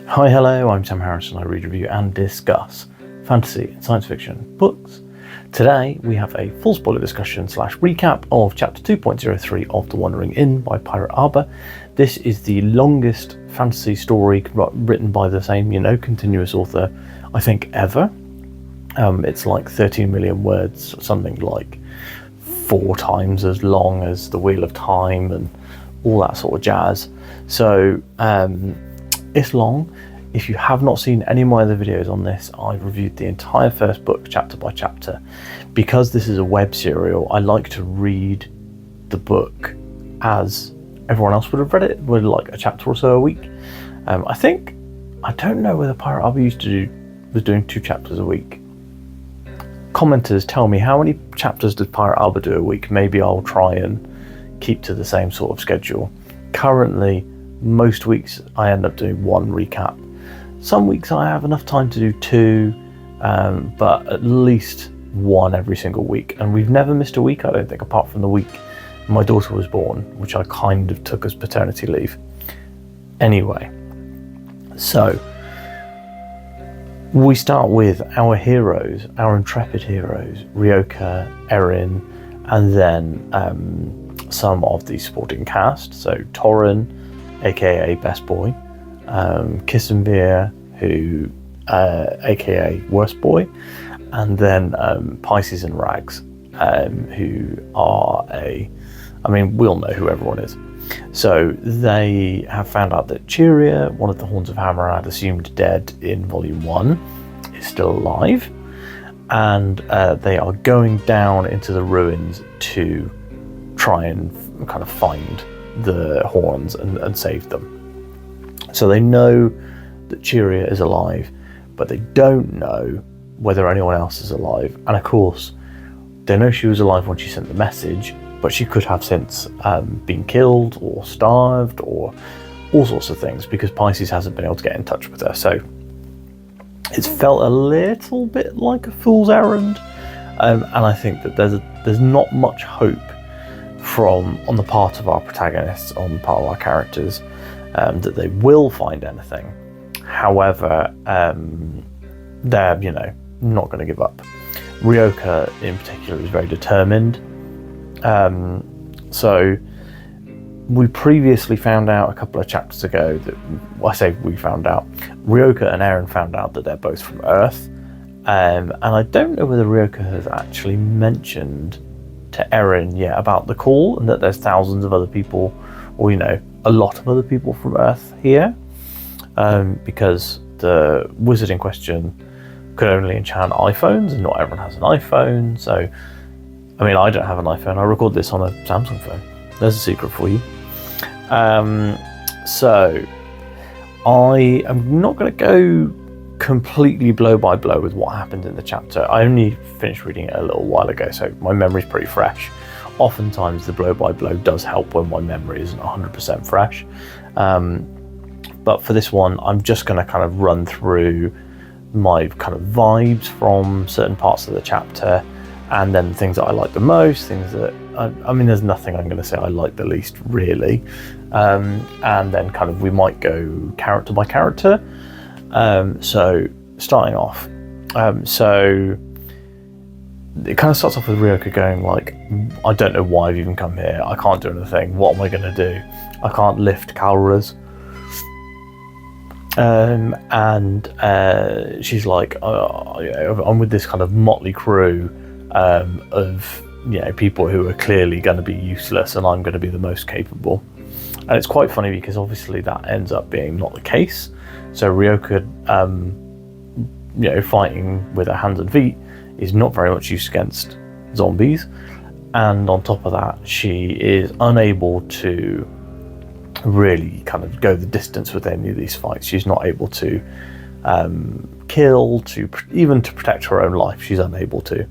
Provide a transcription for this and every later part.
Hi, hello, I'm Sam Harrison. I read, review and discuss fantasy and science fiction books. Today we have a full spoiler discussion / recap of chapter 2.03 of The Wandering Inn by Pirate Arbor. This is the longest fantasy story written by the same, continuous author, I think, ever. It's like 13 million words, something like 4 times as long as The Wheel of Time and all that sort of jazz. So it's long. If you have not seen any of my other videos on this, I've reviewed the entire first book chapter by chapter. Because this is a web serial, I like to read the book as everyone else would have read it, with like a chapter or so a week. I don't know whether Pirate Arbor was doing 2 chapters a week. Commenters, tell me, how many chapters does Pirate Arbor do a week? Maybe I'll try and keep to the same sort of schedule. Currently, most weeks I end up doing 1 recap. Some weeks I have enough time to do 2, but at least 1 every single week. And we've never missed a week, I don't think, apart from the week my daughter was born, which I kind of took as paternity leave. Anyway, so we start with our heroes, our intrepid heroes, Ryoka, Erin, and then some of the supporting cast. So Torin, aka Best Boy, Kissenbeer, who aka Worst Boy, and then Pisces and Rags, who are we all know who everyone is. So they have found out that Cheeria, one of the Horns of Hammerad, assumed dead in Volume 1, is still alive, and they are going down into the ruins to try and kind of find the horns and save them. So they know that Cheeria is alive, but they don't know whether anyone else is alive. And of course, they know she was alive when she sent the message, but she could have since been killed or starved or all sorts of things, because Pisces hasn't been able to get in touch with her. So it's felt a little bit like a fool's errand, and I think that there's not much hope on the part of our protagonists, on the part of our characters, that they will find anything. However, they're not going to give up. Ryoka in particular is very determined. So we previously found out a couple of chapters ago that, Ryoka and Erin found out that they're both from Earth, and I don't know whether Ryoka has actually mentioned to Erin yet about the call, and that there's thousands of other people, or a lot of other people from Earth here, because the wizard in question could only enchant iPhones, and not everyone has an iPhone. So I don't have an iPhone. I record this on a Samsung phone. There's a secret for you. So I am not going to go completely blow by blow with what happened in the chapter. I only finished reading it a little while ago, so my memory's pretty fresh. Oftentimes the blow by blow does help when my memory isn't 100% fresh. But for this one, I'm just going to kind of run through my kind of vibes from certain parts of the chapter, and then things that I like the most, things that there's nothing I'm going to say I like the least, really. And then kind of we might go character by character. So starting off, so it kind of starts off with Ryoka going like, I don't know why I've even come here. I can't do anything. What am I going to do? I can't lift Kalras. And she's like, I'm with this kind of motley crew of people who are clearly going to be useless, and I'm going to be the most capable. And it's quite funny because obviously that ends up being not the case. So Ryoka, fighting with her hands and feet is not very much use against zombies, and on top of that, she is unable to really kind of go the distance with any of these fights. She's not able to kill, even to protect her own life. She's unable to.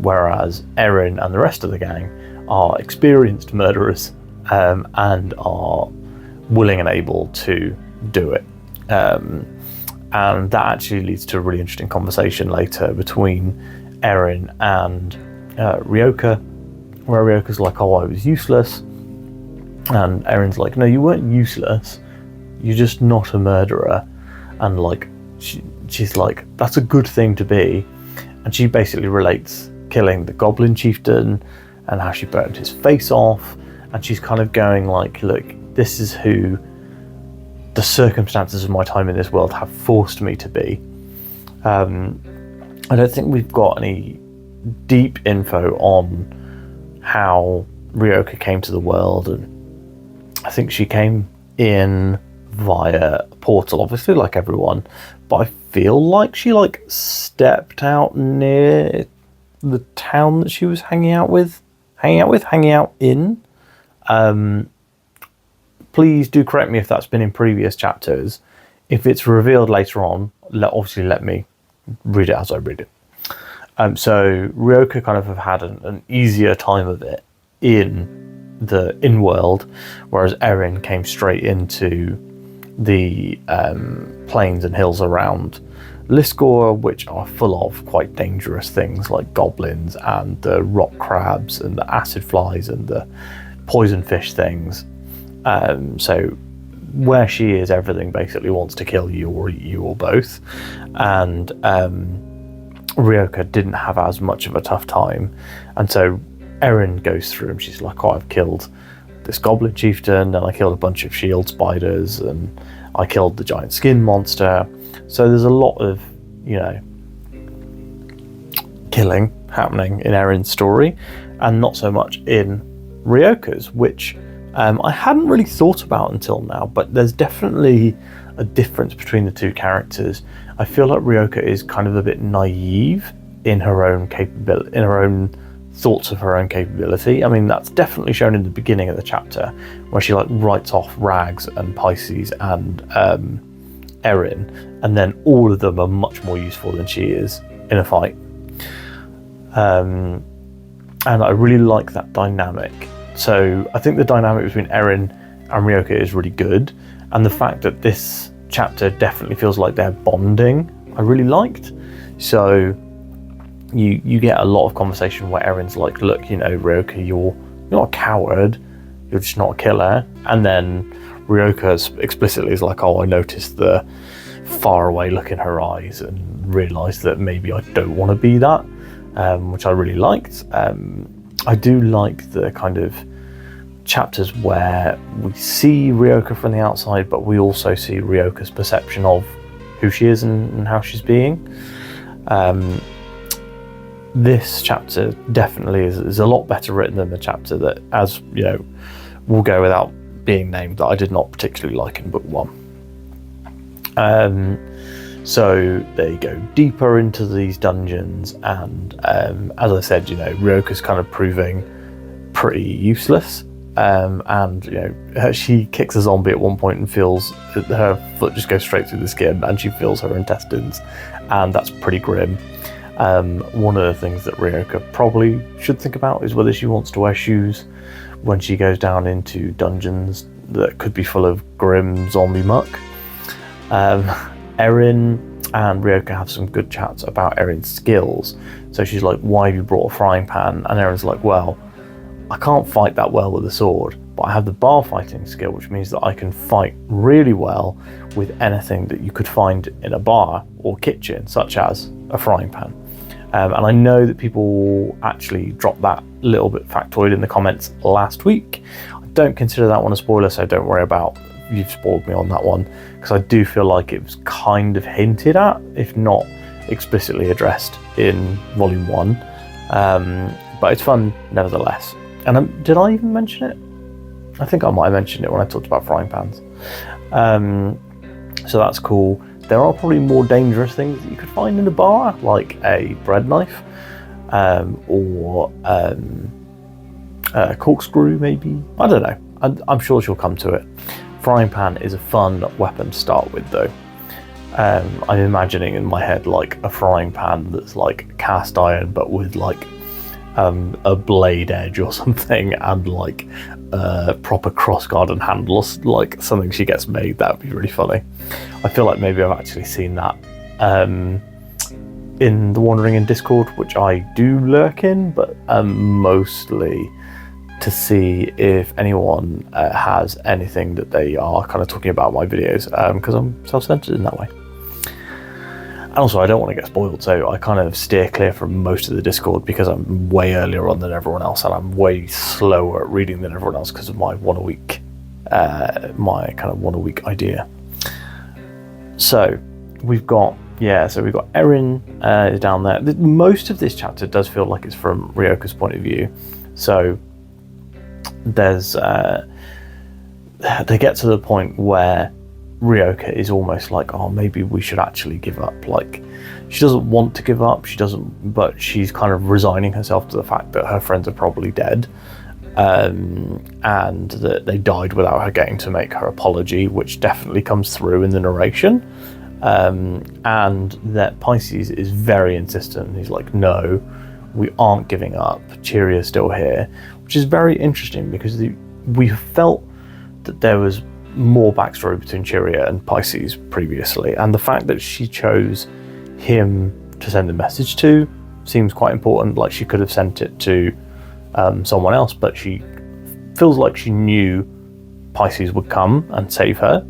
Whereas Erin and the rest of the gang are experienced murderers, and are willing and able to do it. And that actually leads to a really interesting conversation later between Erin and Ryoka, where Ryoka's like, oh, I was useless. And Erin's like, no, you weren't useless. You're just not a murderer. and like she's like, that's a good thing to be. And she basically relates killing the Goblin Chieftain and how she burned his face off, and she's kind of going like, look, this is who the circumstances of my time in this world have forced me to be. I don't think we've got any deep info on how Ryoka came to the world, and I think she came in via a portal, obviously, like everyone, but I feel like she like stepped out near the town that she was hanging out in. Please do correct me if that's been in previous chapters. If it's revealed later on, obviously let me read it as I read it. So Ryoka kind of have had an easier time of it in the in-world, whereas Erin came straight into the plains and hills around Lisgore, which are full of quite dangerous things like goblins and the rock crabs and the acid flies and the poison fish things. So where she is, everything basically wants to kill you or eat you or both. And Ryoka didn't have as much of a tough time. And so Erin goes through and she's like, oh, I've killed this Goblin Chieftain, and I killed a bunch of shield spiders, and I killed the giant skin monster. So there's a lot of, killing happening in Erin's story, and not so much in Ryoka's, which I hadn't really thought about until now, but there's definitely a difference between the two characters. I feel like Ryoka is kind of a bit naive in her own capability, in her own thoughts of her own capability. I mean, that's definitely shown in the beginning of the chapter, where she like writes off Rags and Pisces and Erin, and then all of them are much more useful than she is in a fight. And I really like that dynamic. So I think the dynamic between Erin and Ryoka is really good, and the fact that this chapter definitely feels like they're bonding, I really liked. So you get a lot of conversation where Erin's like, look, Ryoka, you're not a coward, you're just not a killer. And then Ryoka explicitly is like, oh, I noticed the faraway look in her eyes and realised that maybe I don't want to be that, which I really liked. I do like the kind of chapters where we see Ryoka from the outside, but we also see Ryoka's perception of who she is and how she's being. This chapter definitely is a lot better written than the chapter that, as will go without being named, that I did not particularly like in book one. So they go deeper into these dungeons, and as I said, Ryoka's kind of proving pretty useless. And she kicks a zombie at one point and feels her foot just goes straight through the skin, and she feels her intestines, and that's pretty grim. One of the things that Ryoka probably should think about is whether she wants to wear shoes when she goes down into dungeons that could be full of grim zombie muck. Erin and Ryoka have some good chats about Erin's skills. So she's like, why have you brought a frying pan? And Erin's like, well, I can't fight that well with a sword, but I have the bar fighting skill, which means that I can fight really well with anything that you could find in a bar or kitchen, such as a frying pan. And I know that people actually dropped that little bit factoid in the comments last week. I don't consider that one a spoiler, so don't worry about you've spoiled me on that one, because I do feel like it was kind of hinted at, if not explicitly addressed in volume 1. But it's fun nevertheless. And did I even mention it? I think I might have mentioned it when I talked about frying pans. So that's cool. There are probably more dangerous things that you could find in a bar, like a bread knife, or a corkscrew maybe. I don't know. I'm sure she'll come to it. Frying pan is a fun weapon to start with, though. I'm imagining in my head like a frying pan that's like cast iron, but with like a blade edge or something, and like proper crossguard and handles, like something she gets made. That would be really funny. I feel like maybe I've actually seen that in the Wandering in Discord, which I do lurk in, but mostly to see if anyone has anything that they are kind of talking about my videos, because I'm self-centered in that way. And also, I don't want to get spoiled, so I kind of steer clear from most of the Discord because I'm way earlier on than everyone else, and I'm way slower at reading than everyone else because of my one a week idea. So we've got Erin is down there. Most of this chapter does feel like it's from Ryoka's point of view. So there's they get to the point where Ryoka is almost like, oh, maybe we should actually give up. Like, she doesn't want to give up, but she's kind of resigning herself to the fact that her friends are probably dead, and that they died without her getting to make her apology, which definitely comes through in the narration, and that Pisces is very insistent. He's like, no, we aren't giving up, Chiria's still here, which is very interesting because we felt that there was more backstory between Chiria and Pisces previously, and the fact that she chose him to send the message to seems quite important. Like, she could have sent it to someone else, but she feels like she knew Pisces would come and save her.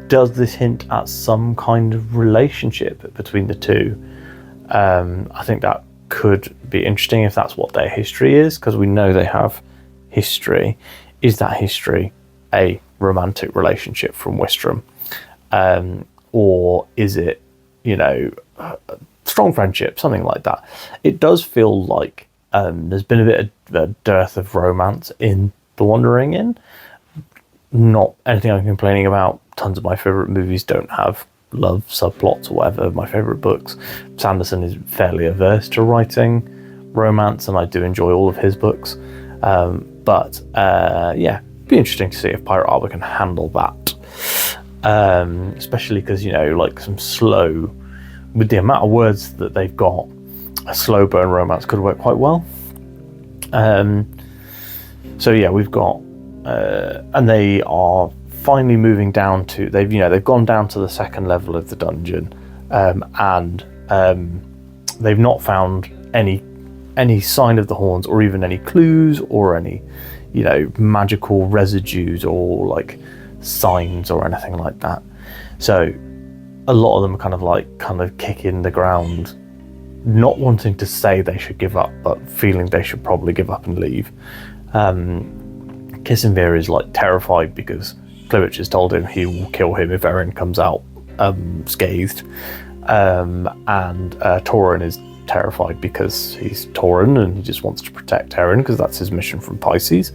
Does this hint at some kind of relationship between the two? I think that could be interesting if that's what their history is, because we know they have history. Is that history a romantic relationship from Wistrom? Or is it, strong friendship, something like that? It does feel like there's been a bit of a dearth of romance in The Wandering Inn. Not anything I'm complaining about. Tons of my favourite movies don't have love subplots or whatever. My favourite books. Sanderson is fairly averse to writing romance, and I do enjoy all of his books. But be interesting to see if Pirate Arbor can handle that. Especially because, like some slow, with the amount of words that they've got, a slow burn romance could work quite well. We've got, and they are finally moving down to, they've gone down to the second level of the dungeon, and they've not found any sign of the horns, or even any clues, or any magical residues, or like signs or anything like that. So a lot of them are kind of kicking the ground, not wanting to say they should give up, but feeling they should probably give up and leave. Kissenveer is like terrified because Klivich has told him he will kill him if Erin comes out scathed, and Tauren is terrified because he's Tauren and he just wants to protect Erin because that's his mission from Pisces.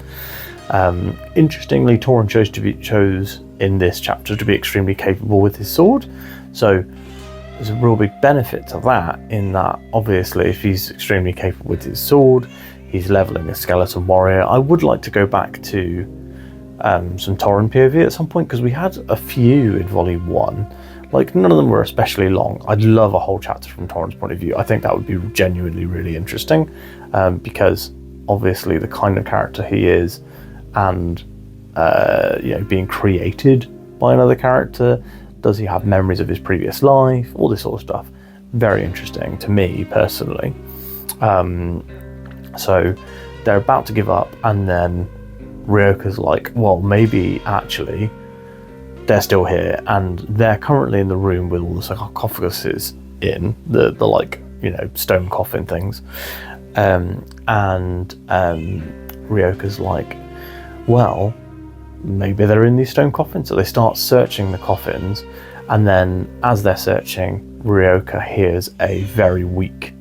Interestingly, Tauren chose in this chapter to be extremely capable with his sword, so there's a real big benefit to that, in that obviously if he's extremely capable with his sword, he's leveling a skeleton warrior. I would like to go back to some Tauren POV at some point, because we had a few in volume 1. Like, none of them were especially long. I'd love a whole chapter from Tauren's point of view. I think that would be genuinely really interesting, because obviously the kind of character he is, and being created by another character, does he have memories of his previous life, all this sort of stuff. Very interesting to me personally. So they're about to give up, and then Ryoka's like, well, maybe actually they're still here, and they're currently in the room with all the sarcophaguses in the stone coffin things, and Ryoka's like, well, maybe they're in these stone coffins. So they start searching the coffins, and then as they're searching, Ryoka hears a very weak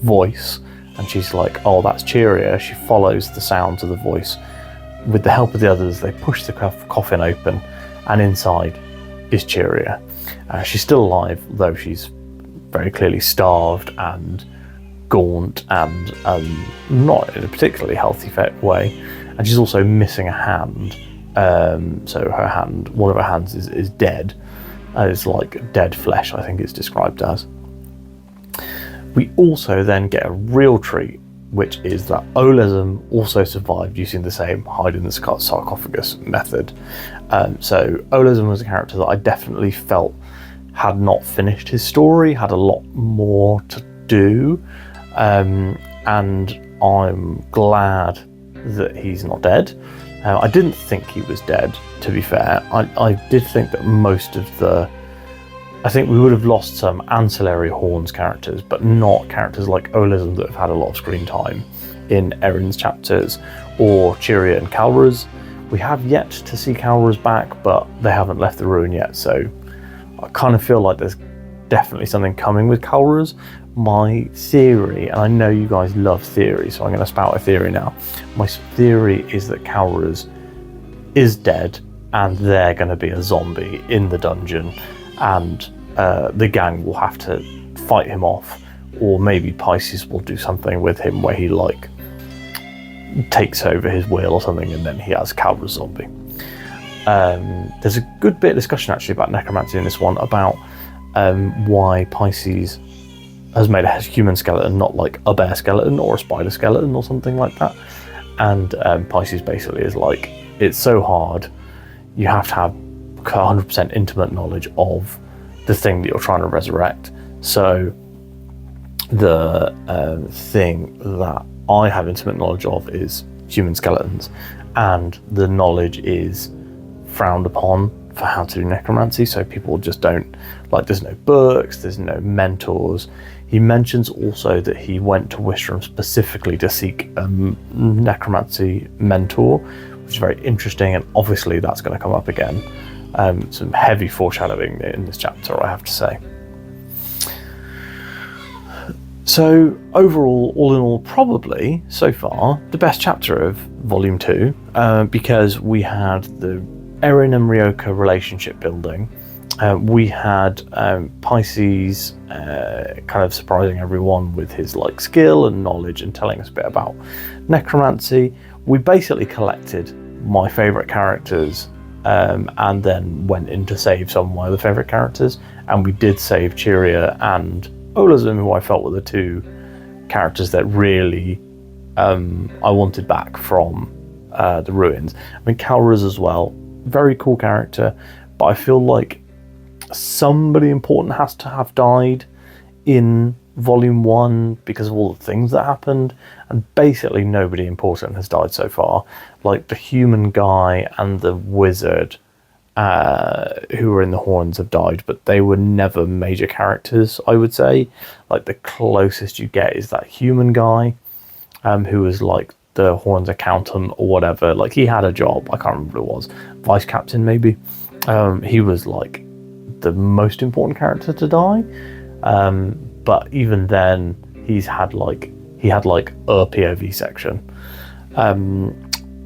voice, and she's like, oh, that's Chiria. She follows the sounds of the voice. With the help of the others, they push the coffin open, and inside is Chiria. She's still alive, though she's very clearly starved and gaunt, and not in a particularly healthy way. And she's also missing a hand. So her hand, one of her hands is dead. It's like dead flesh, I think it's described as. We also then get a real treat, which is that Olezem also survived using the same hide in the sarcophagus method. So Olezem was a character that I definitely felt had not finished his story, had a lot more to do, and I'm glad that he's not dead. I didn't think he was dead, to be fair. I did think that most of the I think we would have lost some ancillary Horns characters, but not characters like Olism that have had a lot of screen time in Erin's chapters, or Cheeria and Kalruz. We have yet to see Kalruz back, but they haven't left the ruin yet, so I kind of feel like there's definitely something coming with Kalruz. My theory, and I know you guys love theory, so I'm going to spout a theory now. My theory is that Kalruz is dead and they're going to be a zombie in the dungeon, and the gang will have to fight him off, or maybe Pisces will do something with him where he like takes over his will or something, and then he has Kalruz zombie. There's a good bit of discussion actually about necromancy in this one, about why Pisces has made a human skeleton, not like a bear skeleton or a spider skeleton or something like that. And Pisces basically is like, it's so hard, you have to have 100% intimate knowledge of the thing that you're trying to resurrect. So the thing that I have intimate knowledge of is human skeletons, and the knowledge is frowned upon for how to do necromancy, so people just don't, like, there's no books, there's no mentors. He mentions also that he went to Wistram specifically to seek a necromancy mentor, which is very interesting, and obviously that's going to come up again. Some heavy foreshadowing in this chapter, I have to say. So overall, all in all, probably so far the best chapter of Volume 2, because we had the Erin and Ryoka relationship building. We had Pisces kind of surprising everyone with his like skill and knowledge and telling us a bit about necromancy. We basically collected my favourite characters and then went in to save some of my other favourite characters, and we did save Cheeria and Olism, who I felt were the two characters that really I wanted back from the ruins. I mean, Kalruz as well, very cool character, but I feel like somebody important has to have died in Volume 1 because of all the things that happened, and basically nobody important has died so far. Like the human guy and the wizard who were in the Horns have died, but they were never major characters, I would say. Like the closest you get is that human guy who was like the Horns accountant or whatever. Like he had a job, I can't remember what it was, vice captain maybe. He was like the most important character to die, but even then he had like a POV section.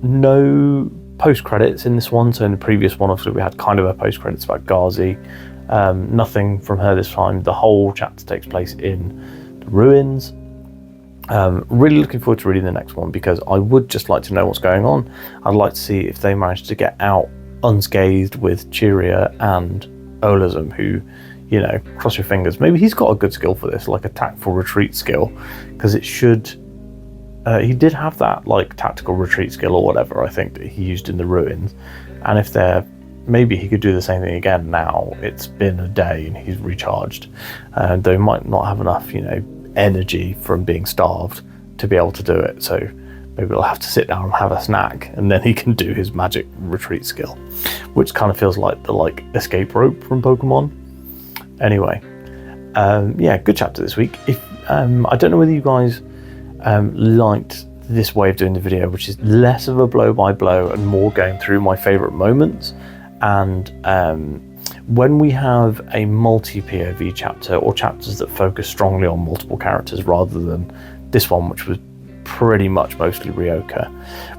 No post credits in this one, so in the previous one obviously we had kind of a post credits about Ghazi. Nothing from her this time. The whole chapter takes place in the ruins. Really looking forward to reading the next one, because I would just like to know what's going on. I'd like to see if they managed to get out unscathed with Cheeria and Olism, who, you know, cross your fingers, maybe he's got a good skill for this, like a tactful retreat skill, because it should he did have that like tactical retreat skill or whatever, I think, that he used in the ruins. And if they're, maybe he could do the same thing again now. It's been a day and he's recharged, and they might not have enough, you know, energy from being starved to be able to do it. So maybe he'll have to sit down and have a snack, and then he can do his magic retreat skill, which kind of feels like the like escape rope from Pokemon. Anyway, yeah, good chapter this week. If I don't know whether you guys liked this way of doing the video, which is less of a blow by blow and more going through my favorite moments. And when we have a multi POV chapter, or chapters that focus strongly on multiple characters rather than this one, which was pretty much mostly Ryoka,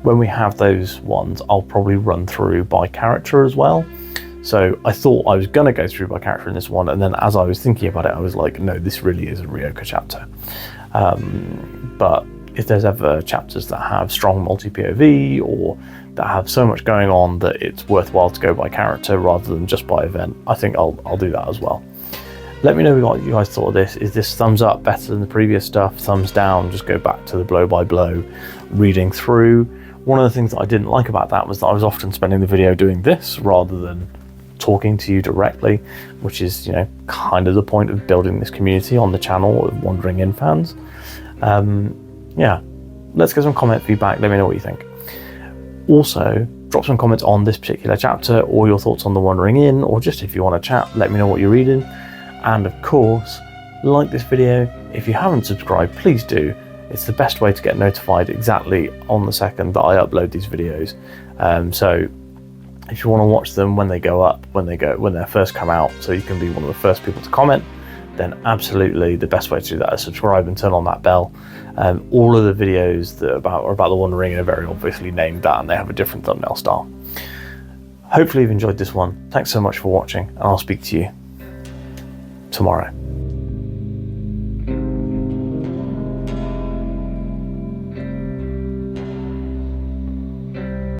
when we have those ones, I'll probably run through by character as well. So I thought I was going to go through by character in this one, and then as I was thinking about it, I was like, no, this really is a Ryoka chapter. But if there's ever chapters that have strong multi-POV, or that have so much going on that it's worthwhile to go by character rather than just by event, I think I'll do that as well. Let me know what you guys thought of this. Is this thumbs up better than the previous stuff? Thumbs down, just go back to the blow by blow reading through. One of the things that I didn't like about that was that I was often spending the video doing this rather than talking to you directly, which is, you know, kind of the point of building this community on the channel of Wandering Inn fans. Yeah, let's get some comment feedback. Let me know what you think. Also, drop some comments on this particular chapter, or your thoughts on the Wandering Inn, or just if you want to chat, let me know what you're reading. And of course, like this video. If you haven't subscribed, please do. It's the best way to get notified exactly on the second that I upload these videos. So if you want to watch them when they go up, when they first come out, so you can be one of the first people to comment, then absolutely the best way to do that is subscribe and turn on that bell. All of the videos that are about the One Ring are very obviously named that, and they have a different thumbnail style. Hopefully you've enjoyed this one. Thanks so much for watching, and I'll speak to you tomorrow.